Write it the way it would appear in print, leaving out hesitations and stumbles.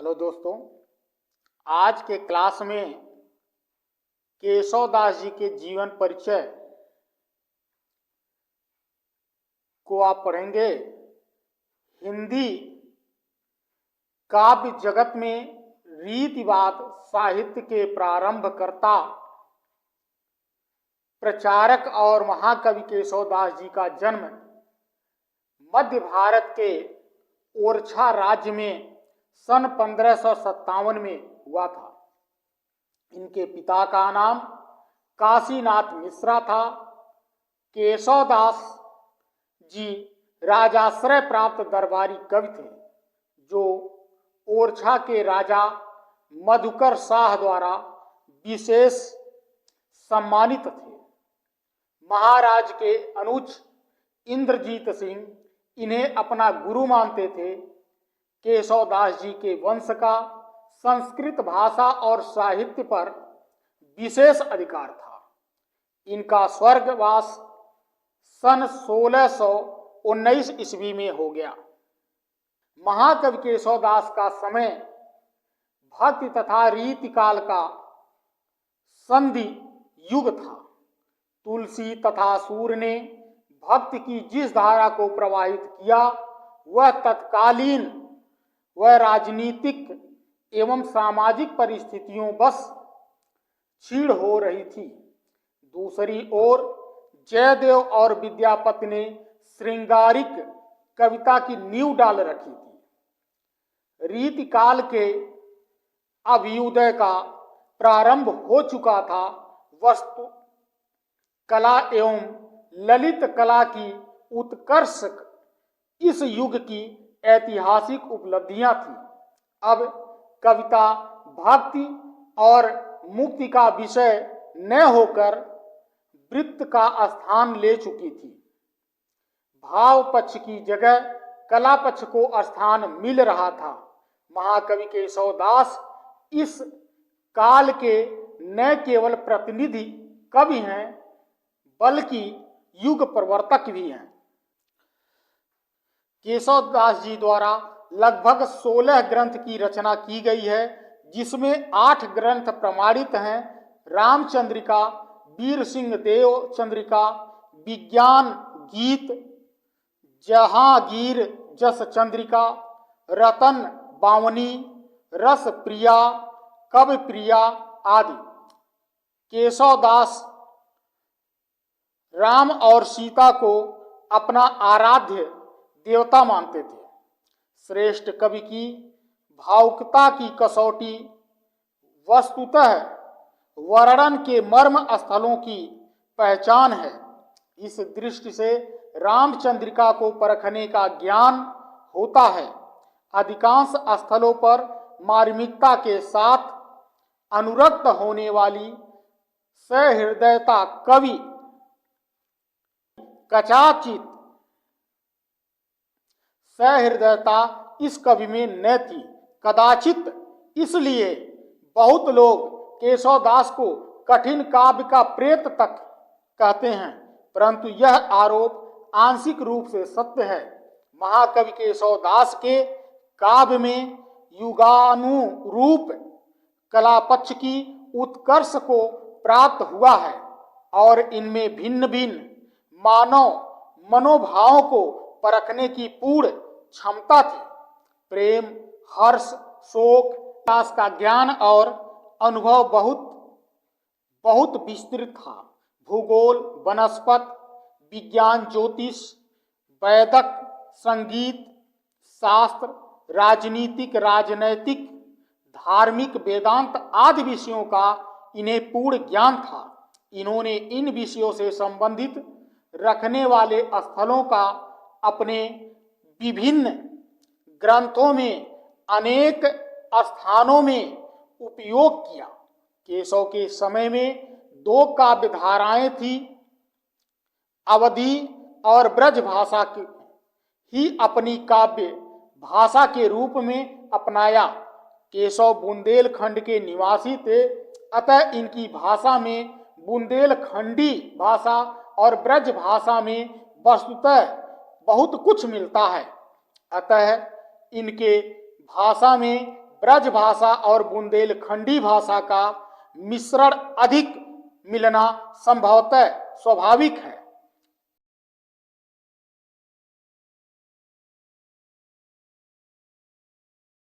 Hello दोस्तों, आज के क्लास में केशव दास जी के जीवन परिचय को आप पढ़ेंगे। हिंदी काव्य जगत में रीतिवाद साहित्य के प्रारंभकर्ता, प्रचारक और महाकवि केशव दास जी का जन्म मध्य भारत के ओरछा राज्य में सन 1557 में हुआ था। इनके पिता का नाम काशीनाथ मिश्रा था। केशव दास जी राजाश्रय प्राप्त दरबारी कवि थे, जो ओरछा के राजा मधुकर शाह द्वारा विशेष सम्मानित थे। महाराज के अनुज इंद्रजीत सिंह इन्हें अपना गुरु मानते थे। केशव दास जी के वंश का संस्कृत भाषा और साहित्य पर विशेष अधिकार था। इनका स्वर्गवास सन 1619 ईस्वी में हो गया। महाकवि केशव दास का समय भक्ति तथा रीतिकाल का संधि युग था। तुलसी तथा सूर्य ने भक्ति की जिस धारा को प्रवाहित किया, वह तत्कालीन वह राजनीतिक एवं सामाजिक परिस्थितियों बस क्षीण हो रही थी। दूसरी ओर जयदेव और विद्यापति ने श्रृंगारिक कविता की नींव डाल रखी थी। रीतिकाल के अभ्युदय का प्रारंभ हो चुका था। वस्तु कला एवं ललित कला की उत्कर्ष इस युग की ऐतिहासिक उपलब्धियां थी। अब कविता भक्ति और मुक्ति का विषय न होकर वृत्त का स्थान ले चुकी थी। भाव पक्ष की जगह कला पक्ष को स्थान मिल रहा था। महाकवि केशव दास इस काल के न केवल प्रतिनिधि कवि हैं, बल्कि युग प्रवर्तक भी हैं। केशव दास जी द्वारा लगभग 16 ग्रंथ की रचना की गई है, जिसमें 8 ग्रंथ प्रमाणित हैं। रामचंद्रिका, वीर सिंह देव चंद्रिका, विज्ञान गीत, जहांगीर जस चंद्रिका, रतन बावनी, रस प्रिया, कवि प्रिया आदि। केशव दास राम और सीता को अपना आराध्य देवता मानते थे। श्रेष्ठ कवि की भावुकता की कसौटी वस्तुतः वर्णन के मर्म स्थलों की पहचान है। इस दृष्टि से रामचंद्रिका को परखने का ज्ञान होता है। अधिकांश स्थलों पर मार्मिकता के साथ अनुरक्त होने वाली सहृदयता कवि कदाचित सहृदयता इस कवि में न थी। कदाचित इसलिए बहुत लोग केशव दास को कठिन काव्य का प्रेत तक कहते हैं, परंतु यह आरोप आंशिक रूप से सत्य है। महाकवि केशव दास के काव्य में युगानुरूप कला पक्ष की उत्कर्ष को प्राप्त हुआ है और इनमें भिन्न भिन्न मानव मनोभावों को परखने की पूर्ण क्षमता थी। प्रेम, हर्ष, शोक, दास का ज्ञान और अनुभव बहुत विस्तृत था। भूगोल, वनस्पत विज्ञान, ज्योतिष, वैदिक, संगीत, शास्त्र, राजनीतिक, राजनैतिक, धार्मिक, वेदांत आदि विषयों का इन्हें पूर्ण ज्ञान था। इन्होंने इन विषयों से संबंधित रखने वाले स्थलों का अपने विभिन्न ग्रंथों में अनेक स्थानों में उपयोग किया। केशव के समय में 2 काव्य धाराएं थी। अवधी और ब्रज भाषा की ही अपनी काव्य भाषा के रूप में अपनाया। केशव बुंदेलखंड के निवासी थे, अतः इनकी भाषा में बुंदेलखंडी भाषा और ब्रज भाषा में वस्तुतः बहुत कुछ मिलता है। अतः इनके भाषा में ब्रज भाषा और बुंदेलखंडी भाषा का मिश्रण अधिक मिलना संभवतः स्वाभाविक है।